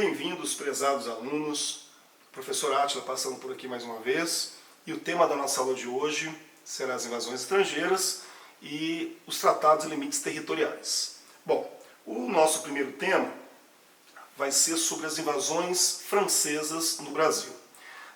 Bem-vindos, prezados alunos. Professor Átila passando por aqui mais uma vez. E o tema da nossa aula de hoje será as invasões estrangeiras e os tratados e limites territoriais. Bom, o nosso primeiro tema vai ser sobre as invasões francesas no Brasil.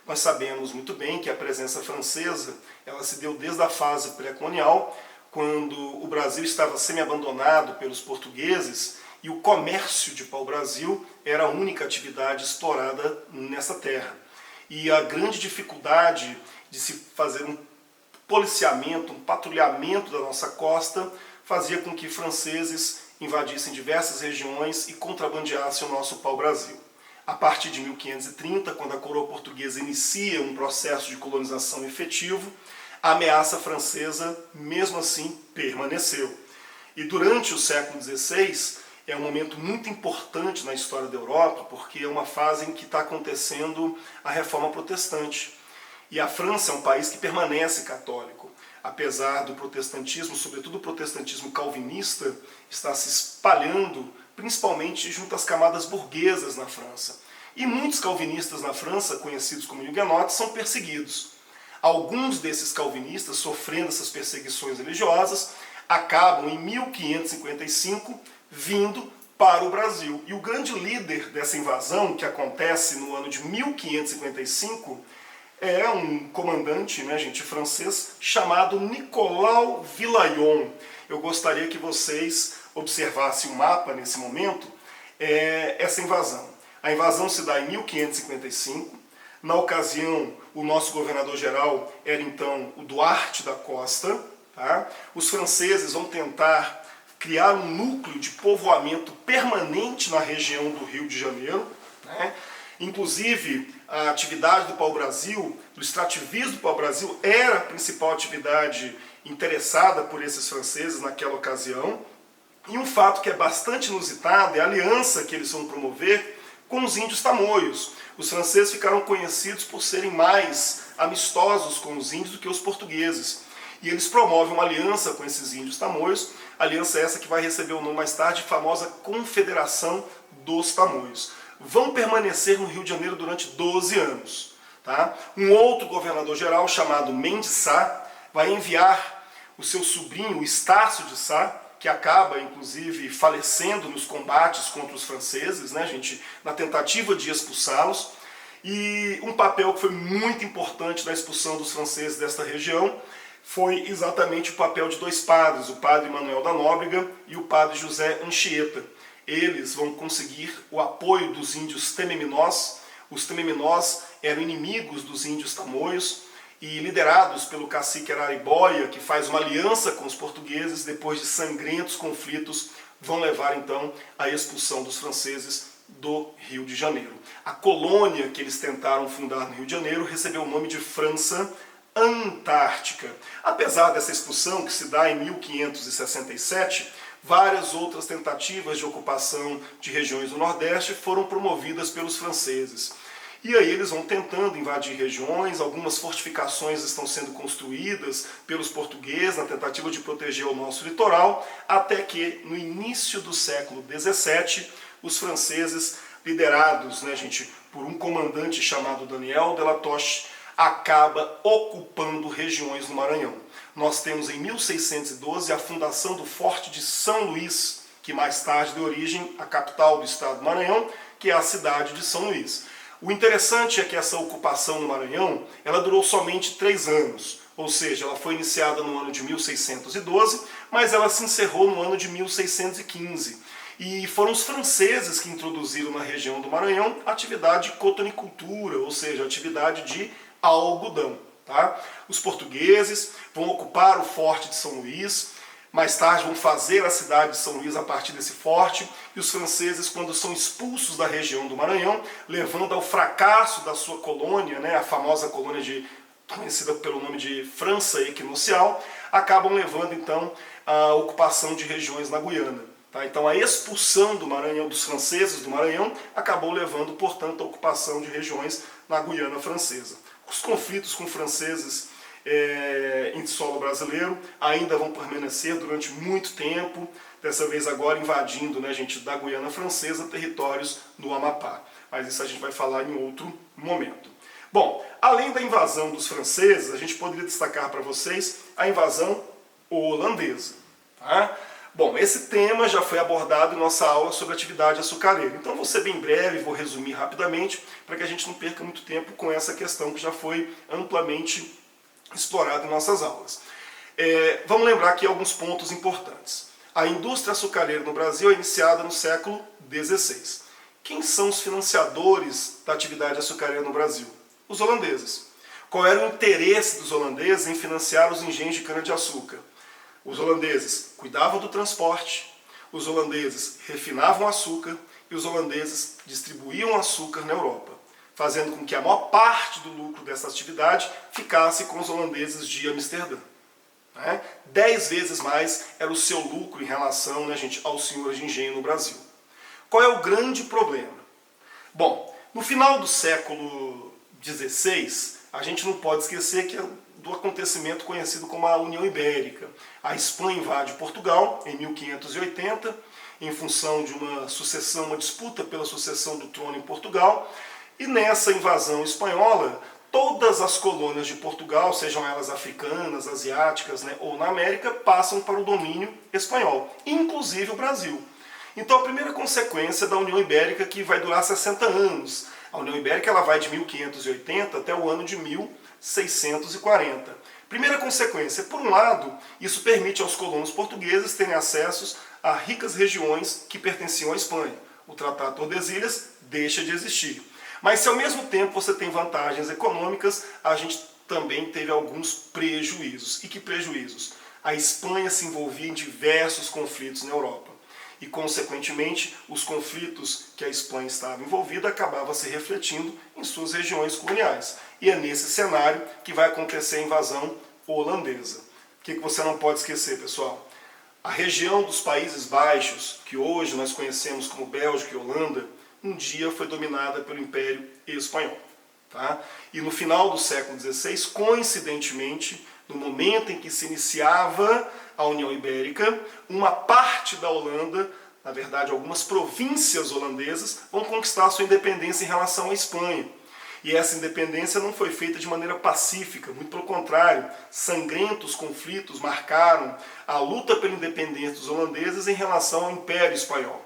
Nós sabemos muito bem que a presença francesa ela se deu desde a fase pré-colonial, quando o Brasil estava semi-abandonado pelos portugueses e o comércio de pau-brasil era a única atividade explorada nessa terra. E a grande dificuldade de se fazer um policiamento, um patrulhamento da nossa costa, fazia com que franceses invadissem diversas regiões e contrabandeassem o nosso pau-brasil. A partir de 1530, quando a coroa portuguesa inicia um processo de colonização efetivo, a ameaça francesa, mesmo assim, permaneceu. E durante o século XVI, é um momento muito importante na história da Europa, porque é uma fase em que está acontecendo a reforma protestante. E a França é um país que permanece católico. Apesar do protestantismo, sobretudo o protestantismo calvinista, estar se espalhando principalmente junto às camadas burguesas na França. E muitos calvinistas na França, conhecidos como huguenotes, são perseguidos. Alguns desses calvinistas, sofrendo essas perseguições religiosas, acabam em 1555 vindo para o Brasil. E o grande líder dessa invasão, que acontece no ano de 1555, é um comandante, francês, chamado Nicolau Villayon. Eu gostaria que vocês observassem o mapa nesse momento, essa invasão. A invasão se dá em 1555. Na ocasião, o nosso governador-geral era então o Duarte da Costa. Tá? Os franceses vão tentar criar um núcleo de povoamento permanente na região do Rio de Janeiro. Né? Inclusive, a atividade do pau-brasil, do extrativismo do pau-brasil, era a principal atividade interessada por esses franceses naquela ocasião. E um fato que é bastante inusitado é a aliança que eles vão promover com os índios tamoios. Os franceses ficaram conhecidos por serem mais amistosos com os índios do que os portugueses. E eles promovem uma aliança com esses índios tamoios, aliança essa que vai receber o nome mais tarde de famosa Confederação dos Tamoios. Vão permanecer no Rio de Janeiro durante 12 anos. Tá? Um outro governador-geral chamado Mendes Sá vai enviar o seu sobrinho, Estácio de Sá, que acaba, inclusive, falecendo nos combates contra os franceses, na tentativa de expulsá-los. E um papel que foi muito importante na expulsão dos franceses desta região foi exatamente o papel de dois padres, o padre Manuel da Nóbrega e o padre José Anchieta. Eles vão conseguir o apoio dos índios Tememinós. Os Tememinós eram inimigos dos índios tamoios, e liderados pelo cacique Araribóia, que faz uma aliança com os portugueses, depois de sangrentos conflitos, vão levar então à expulsão dos franceses do Rio de Janeiro. A colônia que eles tentaram fundar no Rio de Janeiro recebeu o nome de França Antártica. Apesar dessa expulsão, que se dá em 1567, várias outras tentativas de ocupação de regiões do Nordeste foram promovidas pelos franceses. E aí eles vão tentando invadir regiões, algumas fortificações estão sendo construídas pelos portugueses na tentativa de proteger o nosso litoral, até que no início do século XVII, os franceses, liderados por um comandante chamado Daniel de la Toche, acaba ocupando regiões no Maranhão. Nós temos em 1612 a fundação do Forte de São Luís, que mais tarde deu origem à capital do estado do Maranhão, que é a cidade de São Luís. O interessante é que essa ocupação no Maranhão ela durou somente 3 anos, ou seja, ela foi iniciada no ano de 1612, mas ela se encerrou no ano de 1615. E foram os franceses que introduziram na região do Maranhão a atividade de cotonicultura, ou seja, a atividade de algodão. Tá? Os portugueses vão ocupar o Forte de São Luís, mais tarde vão fazer a cidade de São Luís a partir desse forte, e os franceses, quando são expulsos da região do Maranhão, levando ao fracasso da sua colônia, a famosa colônia conhecida pelo nome de França Equinocial, acabam levando então a ocupação de regiões na Guiana. Tá? Então a expulsão do Maranhão, dos franceses do Maranhão, acabou levando, portanto, a ocupação de regiões na Guiana Francesa. Os conflitos com franceses em solo brasileiro ainda vão permanecer durante muito tempo, dessa vez agora invadindo da Guiana Francesa territórios no Amapá. mas isso a gente vai falar em outro momento. Bom, além da invasão dos franceses, a gente poderia destacar para vocês a invasão holandesa. Tá? Bom, esse tema já foi abordado em nossa aula sobre atividade açucareira. Então vou ser bem breve, vou resumir rapidamente, para que a gente não perca muito tempo com essa questão que já foi amplamente explorada em nossas aulas. Vamos lembrar aqui alguns pontos importantes. A indústria açucareira no Brasil é iniciada no século XVI. Quem são os financiadores da atividade açucareira no Brasil? Os holandeses. Qual era o interesse dos holandeses em financiar os engenhos de cana-de-açúcar? Os holandeses cuidavam do transporte, os holandeses refinavam açúcar e os holandeses distribuíam açúcar na Europa, fazendo com que a maior parte do lucro dessa atividade ficasse com os holandeses de Amsterdã. 10 vezes mais era o seu lucro em relação, aos senhores de engenho no Brasil. Qual é o grande problema? Bom, no final do século XVI, a gente não pode esquecer do acontecimento conhecido como a União Ibérica. A Espanha invade Portugal em 1580, em função de uma disputa pela sucessão do trono em Portugal, e nessa invasão espanhola, todas as colônias de Portugal, sejam elas africanas, asiáticas, ou na América, passam para o domínio espanhol, inclusive o Brasil. Então a primeira consequência da União Ibérica, que vai durar 60 anos, a União Ibérica ela vai de 1580 até o ano de 1640. Primeira consequência, por um lado, isso permite aos colonos portugueses terem acesso a ricas regiões que pertenciam à Espanha. O Tratado de Tordesilhas deixa de existir. Mas se ao mesmo tempo você tem vantagens econômicas, a gente também teve alguns prejuízos. E que prejuízos? A Espanha se envolvia em diversos conflitos na Europa. E, consequentemente, os conflitos que a Espanha estava envolvida acabavam se refletindo em suas regiões coloniais. E é nesse cenário que vai acontecer a invasão holandesa. O que você não pode esquecer, pessoal? A região dos Países Baixos, que hoje nós conhecemos como Bélgica e Holanda, um dia foi dominada pelo Império Espanhol. Tá? E no final do século XVI, coincidentemente, no momento em que se iniciava a União Ibérica, uma parte da Holanda, na verdade algumas províncias holandesas, vão conquistar sua independência em relação à Espanha. E essa independência não foi feita de maneira pacífica, muito pelo contrário, sangrentos conflitos marcaram a luta pela independência dos holandeses em relação ao Império Espanhol.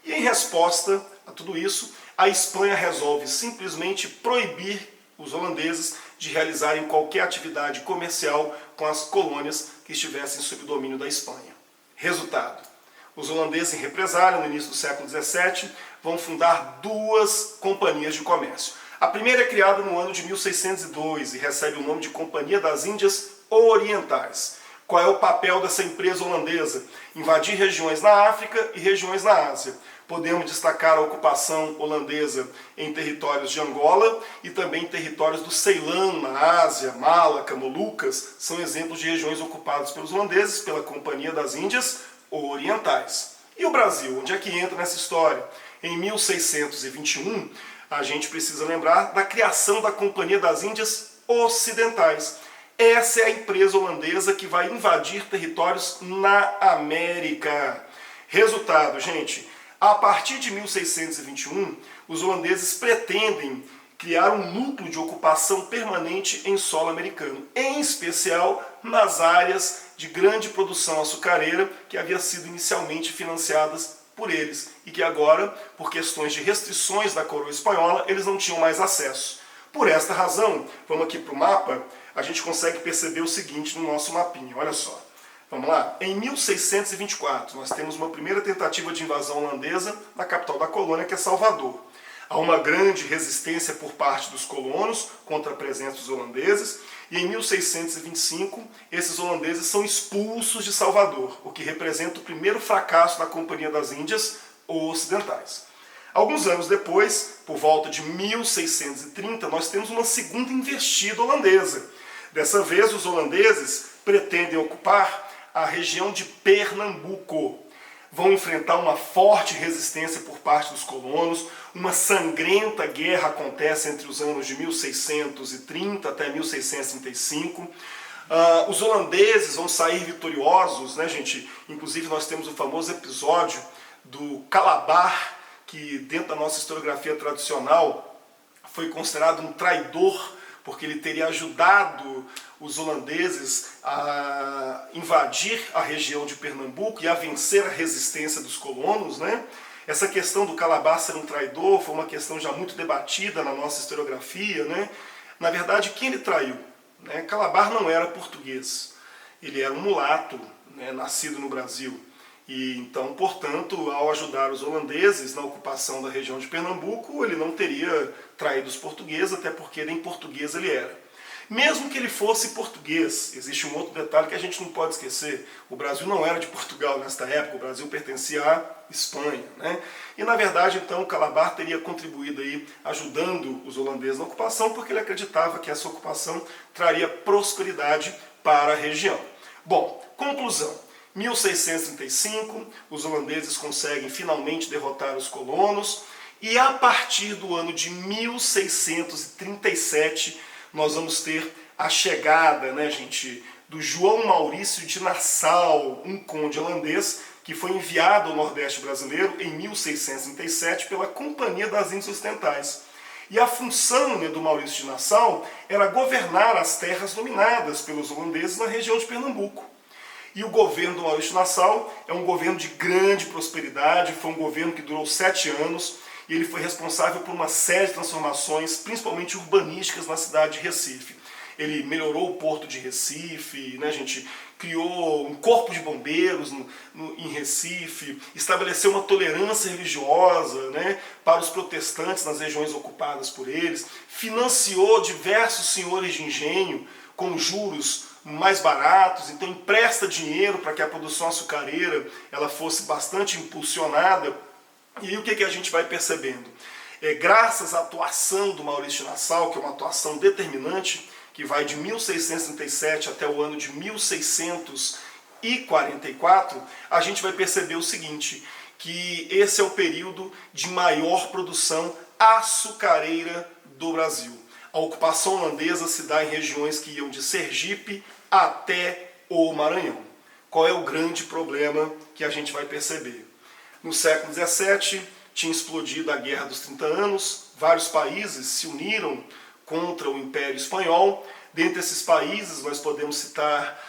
E em resposta a tudo isso, a Espanha resolve simplesmente proibir os holandeses de realizarem qualquer atividade comercial com as colônias que estivessem sob o domínio da Espanha. Resultado: os holandeses, em represália, no início do século XVII, vão fundar 2 companhias de comércio. A primeira é criada no ano de 1602 e recebe o nome de Companhia das Índias Orientais. Qual é o papel dessa empresa holandesa? Invadir regiões na África e regiões na Ásia. Podemos destacar a ocupação holandesa em territórios de Angola e também em territórios do Ceilão, na Ásia, Malaca, Molucas, são exemplos de regiões ocupadas pelos holandeses pela Companhia das Índias Orientais. E o Brasil, onde é que entra nessa história? Em 1621, a gente precisa lembrar da criação da Companhia das Índias Ocidentais. Essa é a empresa holandesa que vai invadir territórios na América. Resultado, gente, a partir de 1621, os holandeses pretendem criar um núcleo de ocupação permanente em solo americano, em especial nas áreas de grande produção açucareira que havia sido inicialmente financiadas por eles e que agora, por questões de restrições da coroa espanhola, eles não tinham mais acesso. Por esta razão, vamos aqui para o mapa, a gente consegue perceber o seguinte no nosso mapinha, olha só. Vamos lá? Em 1624, nós temos uma primeira tentativa de invasão holandesa na capital da colônia, que é Salvador. Há uma grande resistência por parte dos colonos contra a presença dos holandeses, e em 1625, esses holandeses são expulsos de Salvador, o que representa o primeiro fracasso da Companhia das Índias Ocidentais. Alguns anos depois, por volta de 1630, nós temos uma segunda investida holandesa. Dessa vez, os holandeses pretendem ocupar a região de Pernambuco. Vão enfrentar uma forte resistência por parte dos colonos, uma sangrenta guerra acontece entre os anos de 1630 até 1635. Os holandeses vão sair vitoriosos, né, gente? Inclusive nós temos o famoso episódio do Calabar, que dentro da nossa historiografia tradicional foi considerado um traidor, porque ele teria ajudado os holandeses a invadir a região de Pernambuco e a vencer a resistência dos colonos, né? Essa questão do Calabar ser um traidor foi uma questão já muito debatida na nossa historiografia, né? Na verdade, quem ele traiu? Né? Calabar não era português, ele era um mulato, né, nascido no Brasil. E então, portanto, ao ajudar os holandeses na ocupação da região de Pernambuco, ele não teria traído os portugueses, até porque nem português ele era. Mesmo que ele fosse português, existe um outro detalhe que a gente não pode esquecer. O Brasil não era de Portugal nesta época, o Brasil pertencia à Espanha, né? E na verdade, então, Calabar teria contribuído aí ajudando os holandeses na ocupação, porque ele acreditava que essa ocupação traria prosperidade para a região. Bom, conclusão. 1635, os holandeses conseguem finalmente derrotar os colonos, e a partir do ano de 1637 nós vamos ter a chegada, né, gente, do João Maurício de Nassau, um conde holandês que foi enviado ao Nordeste brasileiro em 1637 pela Companhia das Índias Ocidentais. E a função, né, do Maurício de Nassau era governar as terras dominadas pelos holandeses na região de Pernambuco. E o governo do Maurício de Nassau é um governo de grande prosperidade, foi um governo que durou 7 anos, e ele foi responsável por uma série de transformações, principalmente urbanísticas, na cidade de Recife. Ele melhorou o porto de Recife, né, gente, criou um corpo de bombeiros em Recife, estabeleceu uma tolerância religiosa, né, para os protestantes nas regiões ocupadas por eles, financiou diversos senhores de engenho com juros mais baratos, então empresta dinheiro para que a produção açucareira ela fosse bastante impulsionada. E aí o que a gente vai percebendo? Graças à atuação do Maurício de Nassau, que é uma atuação determinante, que vai de 1637 até o ano de 1644, a gente vai perceber o seguinte, que esse é o período de maior produção açucareira do Brasil. A ocupação holandesa se dá em regiões que iam de Sergipe até o Maranhão. Qual é o grande problema que a gente vai perceber? No século XVII tinha explodido a Guerra dos 30 Anos, vários países se uniram contra o Império Espanhol. Dentre esses países nós podemos citar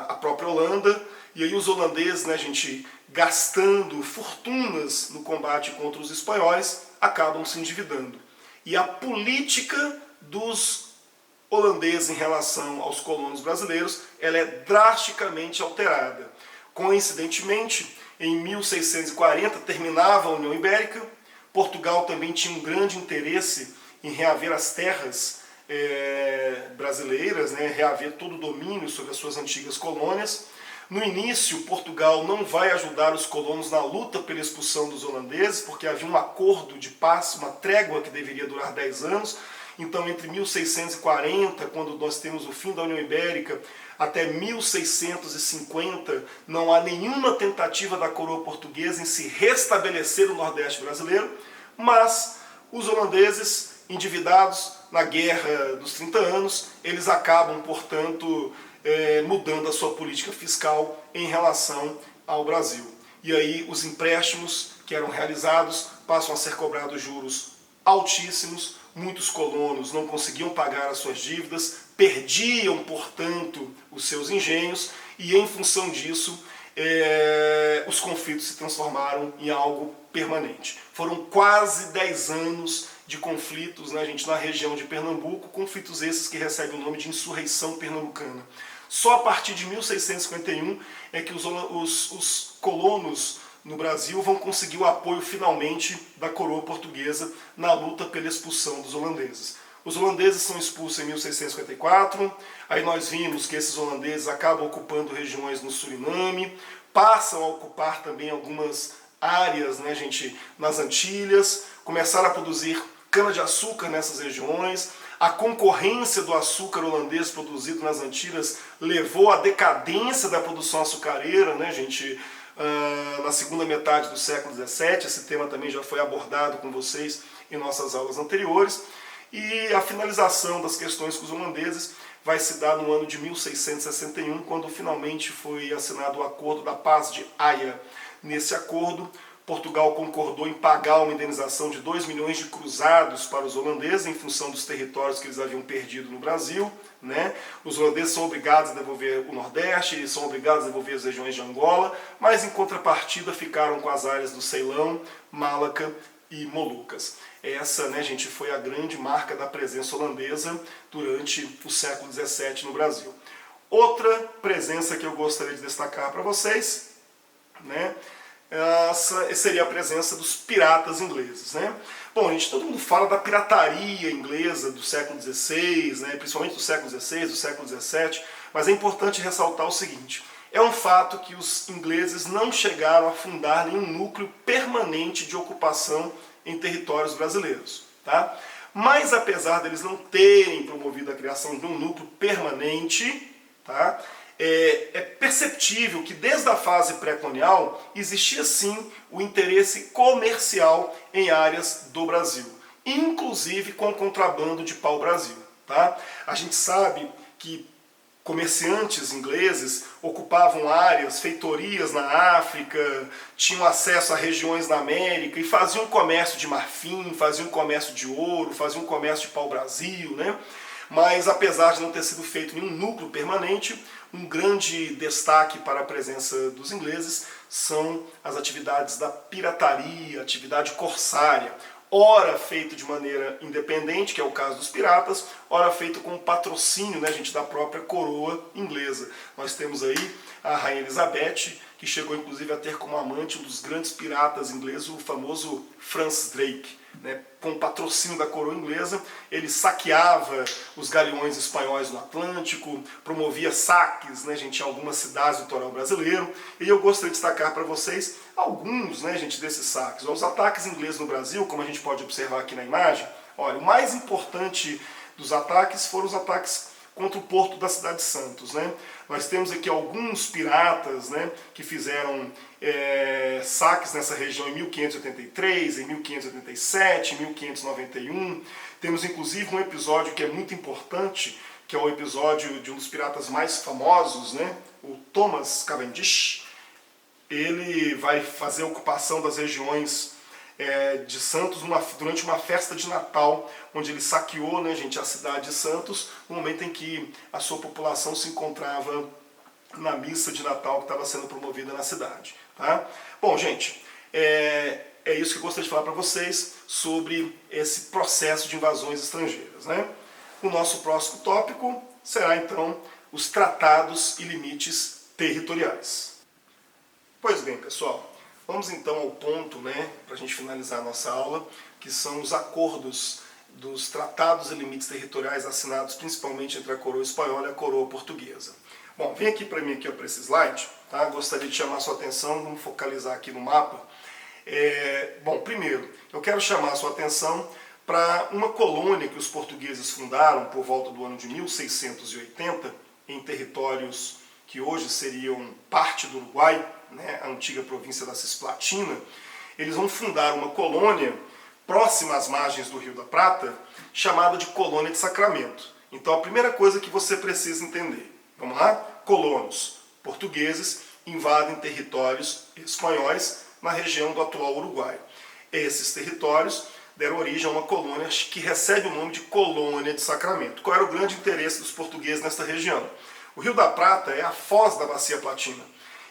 a própria Holanda, e aí os holandeses, né, gente, gastando fortunas no combate contra os espanhóis, acabam se endividando. E a política dos holandeses em relação aos colonos brasileiros, ela é drasticamente alterada. Coincidentemente, em 1640 terminava a União Ibérica, Portugal também tinha um grande interesse em reaver as terras brasileiras, né, reaver todo o domínio sobre as suas antigas colônias. No início, Portugal não vai ajudar os colonos na luta pela expulsão dos holandeses, porque havia um acordo de paz, uma trégua que deveria durar 10 anos. Então, entre 1640, quando nós temos o fim da União Ibérica, até 1650, não há nenhuma tentativa da coroa portuguesa em se restabelecer o Nordeste brasileiro, mas os holandeses, endividados na Guerra dos 30 Anos, eles acabam, portanto, mudando a sua política fiscal em relação ao Brasil. E aí os empréstimos que eram realizados passam a ser cobrados juros altíssimos, muitos colonos não conseguiam pagar as suas dívidas, perdiam, portanto, os seus engenhos, e em função disso os conflitos se transformaram em algo permanente. Foram quase 10 anos de conflitos, né, gente, na região de Pernambuco, conflitos esses que recebem o nome de insurreição pernambucana. Só a partir de 1651 é que os colonos no Brasil vão conseguir o apoio finalmente da coroa portuguesa na luta pela expulsão dos holandeses. Os holandeses são expulsos em 1654, aí nós vimos que esses holandeses acabam ocupando regiões no Suriname, passam a ocupar também algumas áreas, né, gente, nas Antilhas, começaram a produzir cana-de-açúcar nessas regiões. A concorrência do açúcar holandês produzido nas Antilhas levou à decadência da produção açucareira, né, gente, na segunda metade do século XVII. Esse tema também já foi abordado com vocês em nossas aulas anteriores. E a finalização das questões com os holandeses vai se dar no ano de 1661, quando finalmente foi assinado o Acordo da Paz de Haia. Nesse acordo, Portugal concordou em pagar uma indenização de 2 milhões de cruzados para os holandeses em função dos territórios que eles haviam perdido no Brasil, né? Os holandeses são obrigados a devolver o Nordeste, eles são obrigados a devolver as regiões de Angola, mas em contrapartida ficaram com as áreas do Ceilão, Malaca e Molucas. Essa, né, gente, foi a grande marca da presença holandesa durante o século XVII no Brasil. Outra presença que eu gostaria de destacar para vocês, né, essa seria a presença dos piratas ingleses, né? Bom, gente, todo mundo fala da pirataria inglesa do século XVI, né, principalmente do século XVI, do século XVII, mas é importante ressaltar o seguinte: é um fato que os ingleses não chegaram a fundar nenhum núcleo permanente de ocupação em territórios brasileiros, tá? Mas apesar deles não terem promovido a criação de um núcleo permanente, tá? É perceptível que desde a fase pré-colonial existia sim o interesse comercial em áreas do Brasil, inclusive com contrabando de pau-brasil, tá? A gente sabe que comerciantes ingleses ocupavam áreas, feitorias na África, tinham acesso a regiões na América e faziam comércio de marfim, faziam comércio de ouro, faziam comércio de pau-brasil, né? Mas apesar de não ter sido feito nenhum núcleo permanente, um grande destaque para a presença dos ingleses são as atividades da pirataria, atividade corsária, ora feito de maneira independente, que é o caso dos piratas, ora feito com patrocínio, né, gente, da própria coroa inglesa. Nós temos aí a Rainha Elizabeth, que chegou inclusive a ter como amante um dos grandes piratas ingleses, o famoso Francis Drake. Né, com o patrocínio da coroa inglesa, ele saqueava os galeões espanhóis no Atlântico, promovia saques, né, gente, em algumas cidades do litoral brasileiro, e eu gostaria de destacar para vocês alguns, né, gente, desses saques. Os ataques ingleses no Brasil, como a gente pode observar aqui na imagem, olha, o mais importante dos ataques foram os ataques contra o porto da cidade de Santos, né? Nós temos aqui alguns piratas, né, que fizeram saques nessa região em 1583, em 1587, em 1591. Temos inclusive um episódio que é muito importante, que é o episódio de um dos piratas mais famosos, né, o Thomas Cavendish. Ele vai fazer a ocupação das regiões de Santos durante uma festa de Natal, onde ele saqueou, né, gente, a cidade de Santos, no momento em que a sua população se encontrava na missa de Natal que estava sendo promovida na cidade. Tá? Bom, gente, é isso que eu gostaria de falar para vocês sobre esse processo de invasões estrangeiras, né? O nosso próximo tópico será, então, os tratados e limites territoriais. Pois bem, pessoal, vamos então ao ponto, né, para a gente finalizar a nossa aula, que são os acordos dos tratados e limites territoriais assinados principalmente entre a coroa espanhola e a coroa portuguesa. Bom, vem aqui para mim, aqui para esse slide, tá? Gostaria de chamar a sua atenção, vamos focalizar aqui no mapa. Bom, primeiro, eu quero chamar a sua atenção para uma colônia que os portugueses fundaram por volta do ano de 1680, em territórios que hoje seriam parte do Uruguai, né, a antiga província da Cisplatina. Eles vão fundar uma colônia próxima às margens do Rio da Prata, chamada de Colônia de Sacramento. Então a primeira coisa que você precisa entender, vamos lá? Colonos portugueses invadem territórios espanhóis na região do atual Uruguai. Esses territórios deram origem a uma colônia que recebe o nome de Colônia de Sacramento. Qual era o grande interesse dos portugueses nesta região? O Rio da Prata é a foz da Bacia Platina.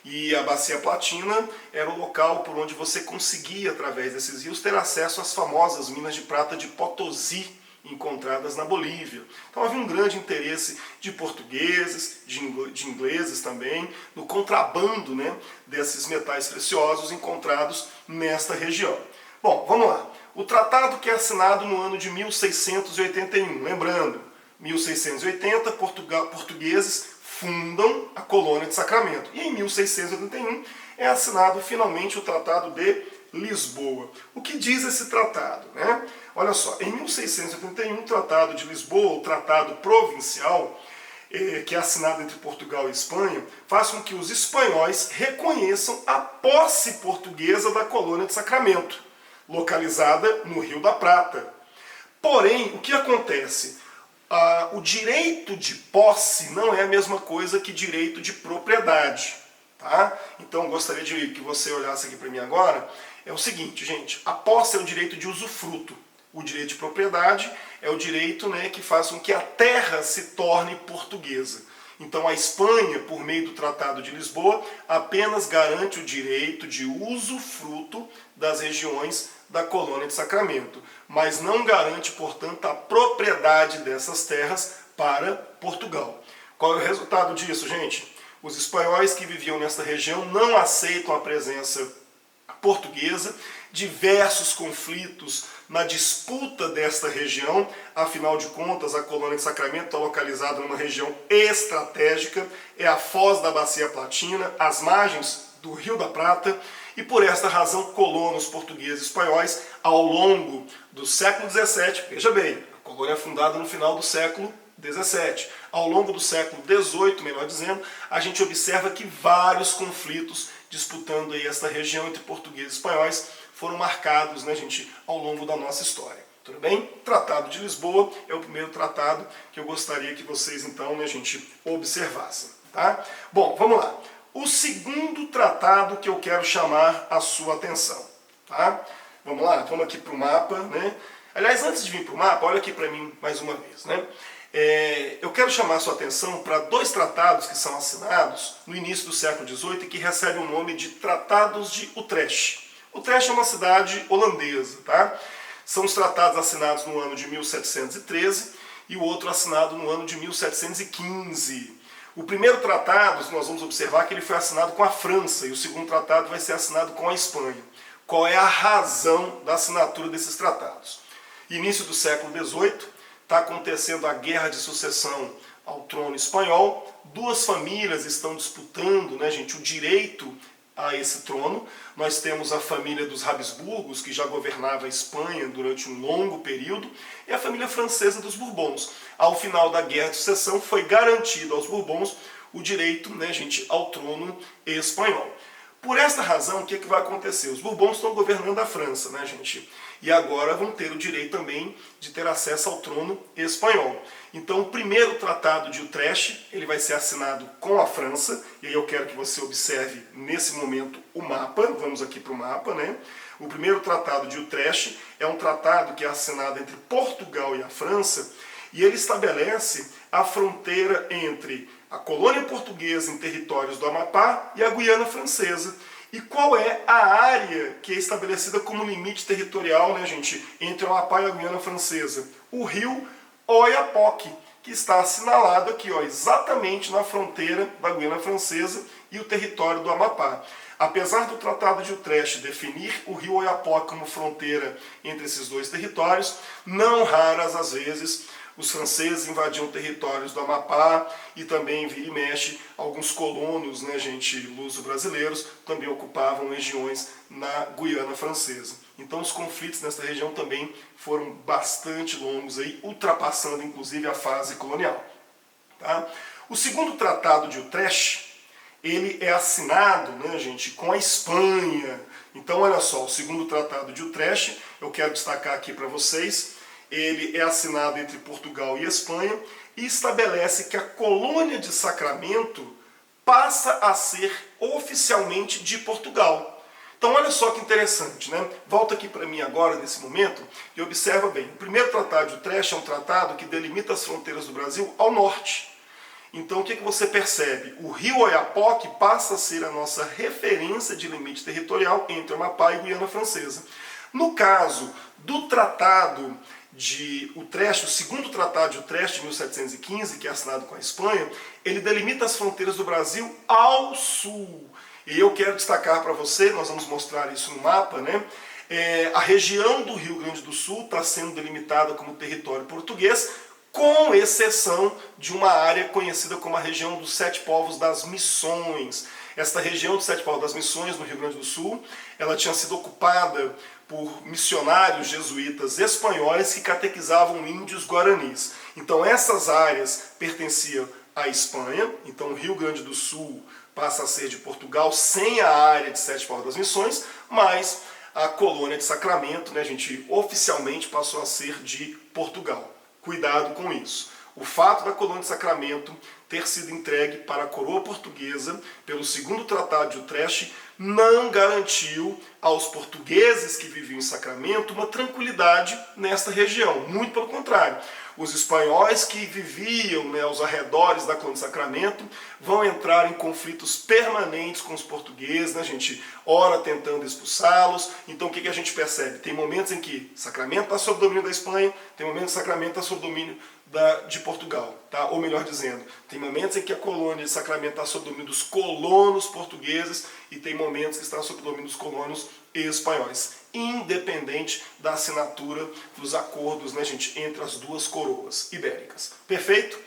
E a Bacia Platina era o local por onde você conseguia, através desses rios, ter acesso às famosas minas de prata de Potosí, encontradas na Bolívia. Então havia um grande interesse de portugueses, de ingleses também, no contrabando, né, desses metais preciosos encontrados nesta região. Bom, vamos lá. O tratado que é assinado no ano de 1681, lembrando, 1680, portugueses fundam a Colônia de Sacramento. E em 1681 é assinado finalmente o Tratado de Lisboa. O que diz esse tratado, né? Olha só, em 1681 o Tratado de Lisboa, o Tratado Provincial, que é assinado entre Portugal e Espanha, faz com que os espanhóis reconheçam a posse portuguesa da Colônia de Sacramento, localizada no Rio da Prata. Porém, o que acontece? O direito de posse não é a mesma coisa que direito de propriedade. Tá? Então, gostaria de que você olhasse aqui para mim agora. é o seguinte, gente, a posse é o direito de usufruto. O direito de propriedade é o direito, né, que faz com que a terra se torne portuguesa. Então a Espanha, por meio do Tratado de Lisboa, apenas garante o direito de usufruto das regiões da colônia de Sacramento, mas não garante, portanto, a propriedade dessas terras para Portugal. Qual é o resultado disso, gente? Os espanhóis que viviam nessa região não aceitam a presença portuguesa, diversos conflitos na disputa desta região, afinal de contas a colônia de Sacramento está localizada numa região estratégica, é a foz da Bacia Platina, as margens do Rio da Prata, e por esta razão colonos portugueses e espanhóis ao longo do século XVII, veja bem, a colônia é fundada no final do século XVII, ao longo do século XVIII, melhor dizendo, a gente observa que vários conflitos disputando aí esta região entre portugueses e espanhóis foram marcados, né, gente, ao longo da nossa história. Tudo bem? Tratado de Lisboa é o primeiro tratado que eu gostaria que vocês, então, né, gente, observassem. Tá? Bom, vamos lá. O segundo tratado que eu quero chamar a sua atenção. Tá? Vamos lá, vamos aqui para o mapa. Né? Aliás, antes de vir para o mapa, olha aqui para mim mais uma vez. Né? Eu quero chamar a sua atenção para dois tratados que são assinados no início do século XVIII e que recebem o nome de Tratados de Utrecht. Utrecht é uma cidade holandesa, tá? São os tratados assinados no ano de 1713 e o outro assinado no ano de 1715. O primeiro tratado, nós vamos observar que ele foi assinado com a França e o segundo tratado vai ser assinado com a Espanha. Qual é a razão da assinatura desses tratados? Início do século XVIII, está acontecendo a guerra de sucessão ao trono espanhol, duas famílias estão disputando, né, gente, o direito a esse trono. Nós temos a família dos Habsburgos, que já governava a Espanha durante um longo período, e a família francesa dos Bourbons. Ao final da Guerra de Sucessão foi garantido aos Bourbons o direito, né, gente, ao trono espanhol. Por esta razão, o que vai acontecer? Os Bourbons estão governando a França, né, gente? E agora vão ter o direito também de ter acesso ao trono espanhol. Então, o primeiro tratado de Utrecht, ele vai ser assinado com a França, e aí eu quero que você observe nesse momento o mapa, vamos aqui para o mapa, né? O primeiro tratado de Utrecht é um tratado que é assinado entre Portugal e a França, e ele estabelece a fronteira entre a colônia portuguesa em territórios do Amapá e a Guiana Francesa. E qual é a área que é estabelecida como limite territorial, né, gente, entre o Amapá e a Guiana Francesa? O rio Oiapoque, que está assinalado aqui, ó, exatamente na fronteira da Guiana Francesa e o território do Amapá. Apesar do Tratado de Utrecht definir o rio Oiapoque como fronteira entre esses dois territórios, não raras às vezes os franceses invadiam territórios do Amapá e também, vira e mexe, alguns colonos, né, gente, luso-brasileiros, também ocupavam regiões na Guiana Francesa. Então os conflitos nessa região também foram bastante longos, aí, ultrapassando inclusive a fase colonial. Tá? O segundo tratado de Utrecht, ele é assinado, né, gente, com a Espanha. Então olha só, o segundo tratado de Utrecht, eu quero destacar aqui para vocês, ele é assinado entre Portugal e Espanha e estabelece que a colônia de Sacramento passa a ser oficialmente de Portugal. Então olha só que interessante, né? Volta aqui para mim agora, nesse momento, e observa bem. O primeiro tratado de Utrecht é um tratado que delimita as fronteiras do Brasil ao norte. Então o que você percebe? O rio Oiapoque passa a ser a nossa referência de limite territorial entre Amapá e Guiana Francesa. No caso do tratado de Utrecht, o segundo tratado de Utrecht de 1715, que é assinado com a Espanha, ele delimita as fronteiras do Brasil ao sul. E eu quero destacar para você, nós vamos mostrar isso no mapa, né? A região do Rio Grande do Sul está sendo delimitada como território português, com exceção de uma área conhecida como a região dos Sete Povos das Missões. Esta região dos Sete Povos das Missões, no Rio Grande do Sul, ela tinha sido ocupada por missionários jesuítas espanhóis que catequizavam índios guaranis. Então essas áreas pertenciam à Espanha, então o Rio Grande do Sul passa a ser de Portugal sem a área de Sete Povos das Missões, mas a colônia de Sacramento, né, gente, oficialmente passou a ser de Portugal. Cuidado com isso. O fato da colônia de Sacramento ter sido entregue para a coroa portuguesa pelo segundo Tratado de Utrecht não garantiu aos portugueses que viviam em Sacramento uma tranquilidade nesta região. Muito pelo contrário. Os espanhóis que viviam, né, aos arredores da colônia de Sacramento vão entrar em conflitos permanentes com os portugueses, né, gente? Ora tentando expulsá-los. Então o que a gente percebe? Tem momentos em que Sacramento está sob domínio da Espanha, tem momentos que Sacramento está sob domínio de Portugal, tá? Ou melhor dizendo, tem momentos em que a colônia de Sacramento está sob domínio dos colonos portugueses e tem momentos que está sob domínio dos colonos espanhóis, independente da assinatura dos acordos, né, gente, entre as duas coroas ibéricas. Perfeito?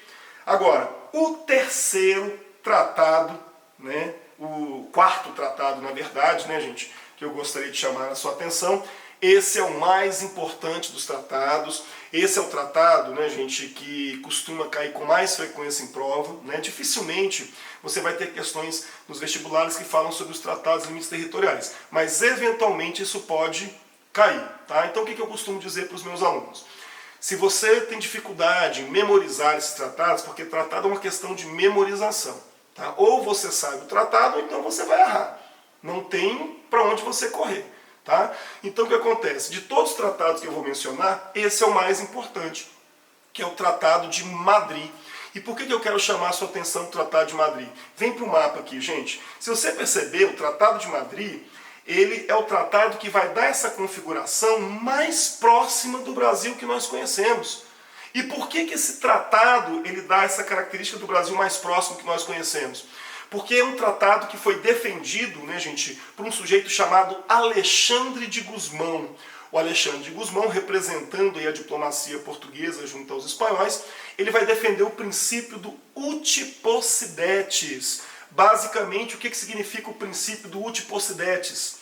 Agora, o terceiro tratado, né, o quarto tratado, na verdade, né, gente, que eu gostaria de chamar a sua atenção. Esse é o mais importante dos tratados. Esse é o tratado, né, gente, que costuma cair com mais frequência em prova, né? Dificilmente você vai ter questões nos vestibulares que falam sobre os tratados e limites territoriais, mas eventualmente isso pode cair, tá? Então o que eu costumo dizer para os meus alunos? Se você tem dificuldade em memorizar esses tratados, porque tratado é uma questão de memorização, tá? Ou você sabe o tratado, ou então você vai errar. Não tem para onde você correr. Tá? Então o que acontece? De todos os tratados que eu vou mencionar, esse é o mais importante, que é o Tratado de Madrid. E por que eu quero chamar a sua atenção para o Tratado de Madrid? Vem para o mapa aqui, gente. Se você perceber, o Tratado de Madrid, ele é o tratado que vai dar essa configuração mais próxima do Brasil que nós conhecemos. E por que esse tratado ele dá essa característica do Brasil mais próximo que nós conhecemos? Porque é um tratado que foi defendido, né, gente, por um sujeito chamado Alexandre de Gusmão. O Alexandre de Gusmão, representando aí a diplomacia portuguesa junto aos espanhóis, ele vai defender o princípio do uti possidetis. Basicamente, o que significa o princípio do uti possidetis?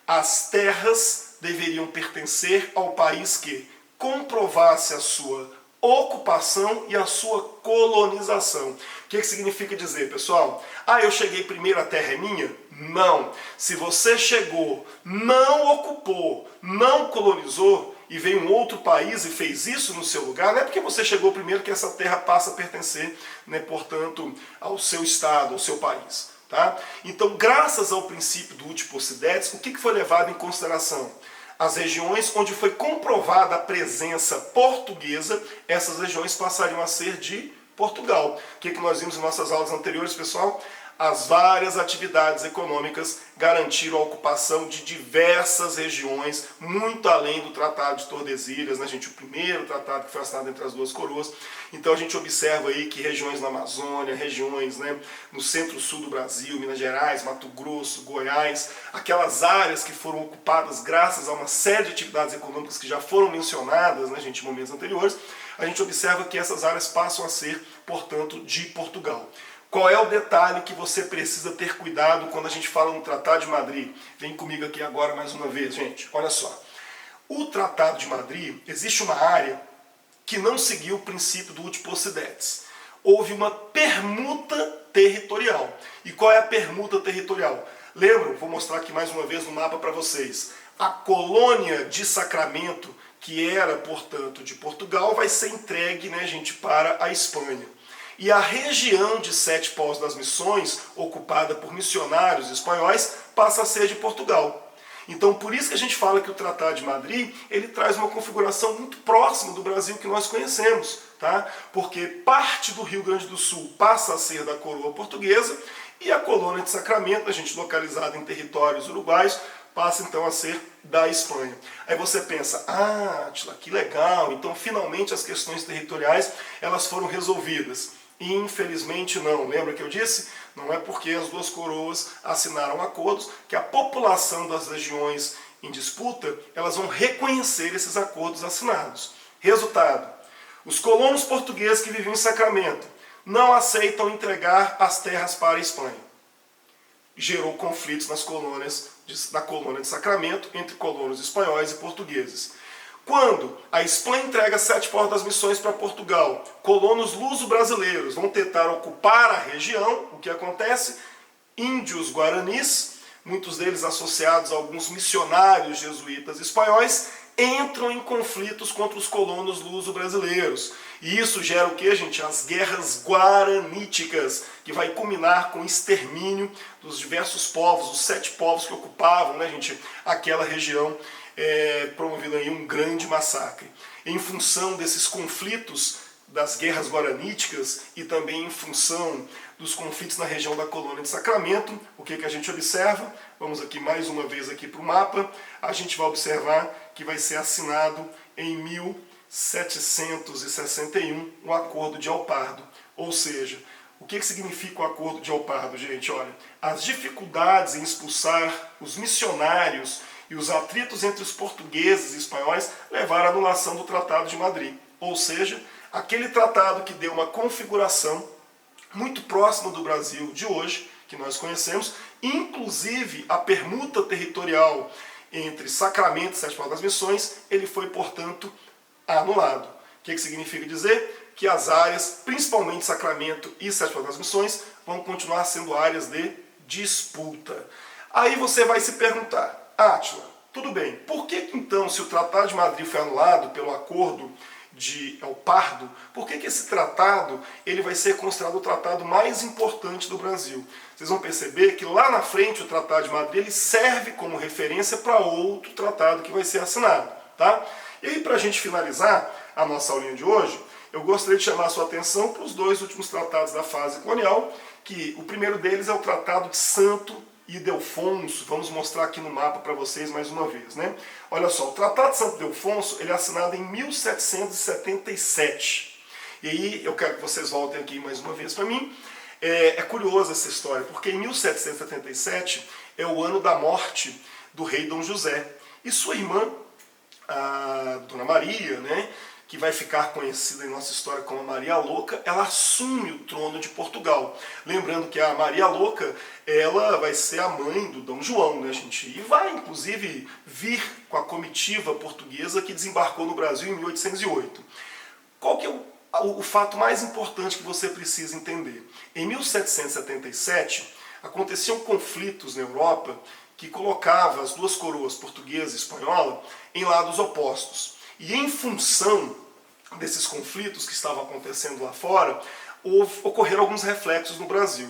As terras deveriam pertencer ao país que comprovasse a sua ocupação e a sua colonização. O que significa dizer, pessoal? Eu cheguei primeiro, a terra é minha? Não. Se você chegou, não ocupou, não colonizou e veio um outro país e fez isso no seu lugar, não é porque você chegou primeiro que essa terra passa a pertencer, né, portanto, ao seu estado, ao seu país. Tá? Então, graças ao princípio do uti possidetis, o que foi levado em consideração? As regiões onde foi comprovada a presença portuguesa, essas regiões passariam a ser de Portugal. O que nós vimos em nossas aulas anteriores, pessoal? As várias atividades econômicas garantiram a ocupação de diversas regiões, muito além do Tratado de Tordesilhas, né, gente? O primeiro tratado que foi assinado entre as duas coroas. Então a gente observa aí que regiões na Amazônia, regiões, né, no centro-sul do Brasil, Minas Gerais, Mato Grosso, Goiás, aquelas áreas que foram ocupadas graças a uma série de atividades econômicas que já foram mencionadas, né, gente, em momentos anteriores, a gente observa que essas áreas passam a ser, portanto, de Portugal. Qual é o detalhe que você precisa ter cuidado quando a gente fala no Tratado de Madrid? Vem comigo aqui agora mais uma vez, gente. Olha só. O Tratado de Madrid, existe uma área que não seguiu o princípio do uti possidetis. Houve uma permuta territorial. E qual é a permuta territorial? Lembram? Vou mostrar aqui mais uma vez no mapa para vocês. A colônia de Sacramento, que era, portanto, de Portugal, vai ser entregue, né, gente, para a Espanha. E a região de Sete Povos das Missões, ocupada por missionários espanhóis, passa a ser de Portugal. Então, por isso que a gente fala que o Tratado de Madrid, ele traz uma configuração muito próxima do Brasil que nós conhecemos, tá? Porque parte do Rio Grande do Sul passa a ser da coroa portuguesa e a colônia de Sacramento, a gente localizada em territórios uruguaios, passa então a ser da Espanha. Aí você pensa, Átila, que legal, então finalmente as questões territoriais elas foram resolvidas. Infelizmente não. Lembra que eu disse? Não é porque as duas coroas assinaram acordos que a população das regiões em disputa elas vão reconhecer esses acordos assinados. Resultado, os colonos portugueses que viviam em Sacramento não aceitam entregar as terras para a Espanha. Gerou conflitos nas colônias da colônia de Sacramento entre colonos espanhóis e portugueses. Quando a Espanha entrega Sete Povos das Missões para Portugal, colonos luso-brasileiros vão tentar ocupar a região, o que acontece? Índios guaranis, muitos deles associados a alguns missionários jesuítas espanhóis, entram em conflitos contra os colonos luso-brasileiros. E isso gera o que, gente? As guerras guaraníticas, que vai culminar com o extermínio dos diversos povos, os 7 povos que ocupavam, né, gente, aquela região, promovendo aí um grande massacre. Em função desses conflitos das guerras guaraníticas e também em função dos conflitos na região da colônia de Sacramento, o que a gente observa? Vamos aqui mais uma vez aqui para o mapa, a gente vai observar que vai ser assinado em 1761 o Acordo de El Pardo. Ou seja, o que significa o Acordo de El Pardo, gente? Olha, as dificuldades em expulsar os missionários e os atritos entre os portugueses e espanhóis levaram à anulação do Tratado de Madrid. Ou seja, aquele tratado que deu uma configuração muito próxima do Brasil de hoje, que nós conhecemos, inclusive a permuta territorial entre Sacramento e Sete Povos das Missões, ele foi, portanto, anulado. O que significa dizer? Que as áreas, principalmente Sacramento e Sete Povos das Missões, vão continuar sendo áreas de disputa. Aí você vai se perguntar, Átila, tudo bem, por que então, se o Tratado de Madrid foi anulado pelo Acordo de El Pardo, por que esse tratado ele vai ser considerado o tratado mais importante do Brasil? Vocês vão perceber que lá na frente o Tratado de Madrid ele serve como referência para outro tratado que vai ser assinado. Tá? E aí, para a gente finalizar a nossa aulinha de hoje, eu gostaria de chamar a sua atenção para os 2 últimos tratados da fase colonial, que o primeiro deles é o Tratado de Santo Ildefonso. Vamos mostrar aqui no mapa para vocês mais uma vez, né? Olha só, o Tratado de Santo Ildefonso ele é assinado em 1777. E aí eu quero que vocês voltem aqui mais uma vez para mim. É curiosa essa história, porque em 1777 é o ano da morte do rei Dom José. E sua irmã, a Dona Maria, né, que vai ficar conhecida em nossa história como a Maria Louca, ela assume o trono de Portugal. Lembrando que a Maria Louca, ela vai ser a mãe do Dom João, né, gente? E vai, inclusive, vir com a comitiva portuguesa que desembarcou no Brasil em 1808. Qual que é o fato mais importante que você precisa entender? Em 1777, aconteciam conflitos na Europa que colocavam as 2 coroas, portuguesa e espanhola, em lados opostos. E em função desses conflitos que estavam acontecendo lá fora, ocorreram alguns reflexos no Brasil.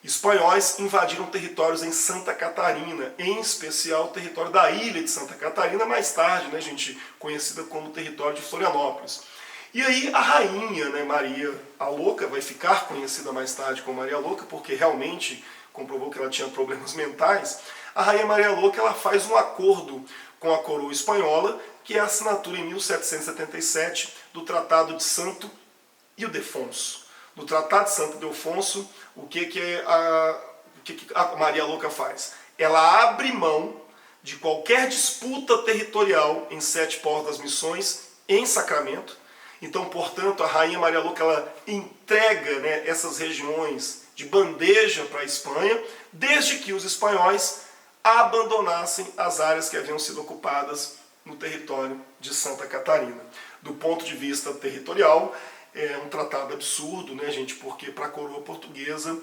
Espanhóis invadiram territórios em Santa Catarina, em especial o território da ilha de Santa Catarina, mais tarde, né, gente, conhecida como território de Florianópolis. E aí a rainha, né, Maria a Louca, vai ficar conhecida mais tarde como Maria Louca, porque realmente comprovou que ela tinha problemas mentais. A rainha Maria Louca ela faz um acordo com a coroa espanhola, que é a assinatura em 1777 do Tratado de Santo Ildefonso. No Tratado de Santo Ildefonso, o que a Maria Louca faz? Ela abre mão de qualquer disputa territorial em Sete Povos das Missões, em Sacramento. Então, portanto, a rainha Maria Louca ela entrega, né, essas regiões de bandeja para a Espanha, desde que os espanhóis abandonassem as áreas que haviam sido ocupadas no território de Santa Catarina. Do ponto de vista territorial, é um tratado absurdo, né, gente? Porque para a coroa portuguesa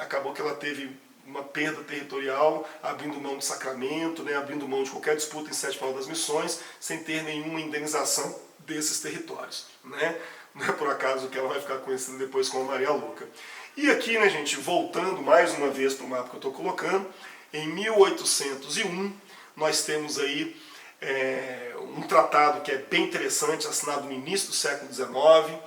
acabou que ela teve uma perda territorial, abrindo mão de Sacramento, né, abrindo mão de qualquer disputa em Sete Povos das Missões, sem ter nenhuma indenização desses territórios, né? Não é por acaso que ela vai ficar conhecida depois como Maria Louca. E aqui, né, gente, voltando mais uma vez para o mapa que eu estou colocando, em 1801 nós temos aí um tratado que é bem interessante, assinado no início do século XIX.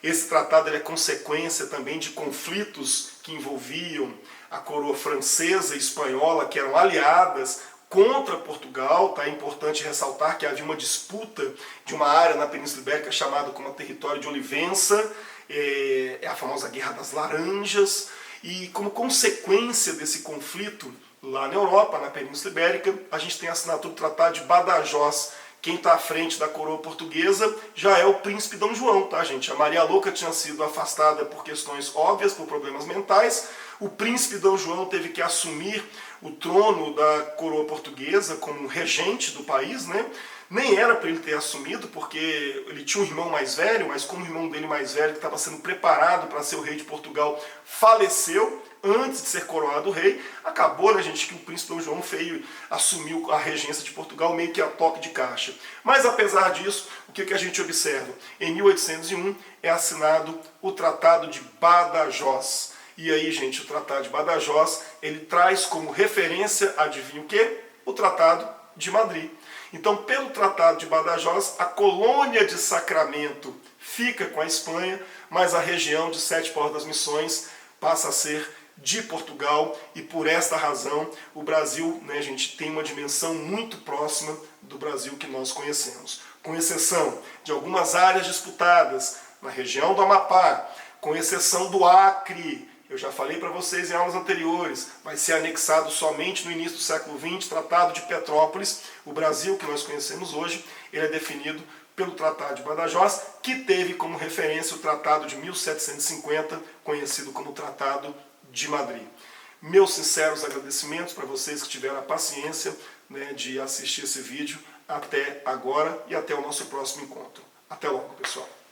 Esse tratado é consequência também de conflitos que envolviam a coroa francesa e espanhola, que eram aliadas contra Portugal. Tá? É importante ressaltar que havia uma disputa de uma área na Península Ibérica chamada como território de Olivença, é a famosa Guerra das Laranjas, e como consequência desse conflito, lá na Europa, na Península Ibérica, a gente tem a assinatura do Tratado de Badajoz. Quem está à frente da coroa portuguesa já é o príncipe Dom João, tá, gente? A Maria Louca tinha sido afastada por questões óbvias, por problemas mentais. O príncipe Dom João teve que assumir o trono da coroa portuguesa como regente do país, né? Nem era para ele ter assumido, porque ele tinha um irmão mais velho, mas como o irmão dele mais velho, que estava sendo preparado para ser o rei de Portugal, faleceu antes de ser coroado rei, acabou, né, gente, que o príncipe Dom João Feio assumiu a regência de Portugal meio que a toque de caixa. Mas apesar disso, o que a gente observa? Em 1801 é assinado o Tratado de Badajoz. E aí, gente, o Tratado de Badajoz, ele traz como referência, adivinha o quê? O Tratado de Madrid. Então, pelo Tratado de Badajoz, a colônia de Sacramento fica com a Espanha, mas a região de Sete Portas das Missões passa a ser de Portugal, e por esta razão o Brasil, né, gente, tem uma dimensão muito próxima do Brasil que nós conhecemos. Com exceção de algumas áreas disputadas na região do Amapá, com exceção do Acre, eu já falei para vocês em aulas anteriores, vai ser anexado somente no início do século XX, Tratado de Petrópolis. O Brasil que nós conhecemos hoje, ele é definido pelo Tratado de Badajoz, que teve como referência o Tratado de 1750, conhecido como Tratado de Madrid. Meus sinceros agradecimentos para vocês que tiveram a paciência, né, de assistir esse vídeo até agora e até o nosso próximo encontro. Até logo, pessoal!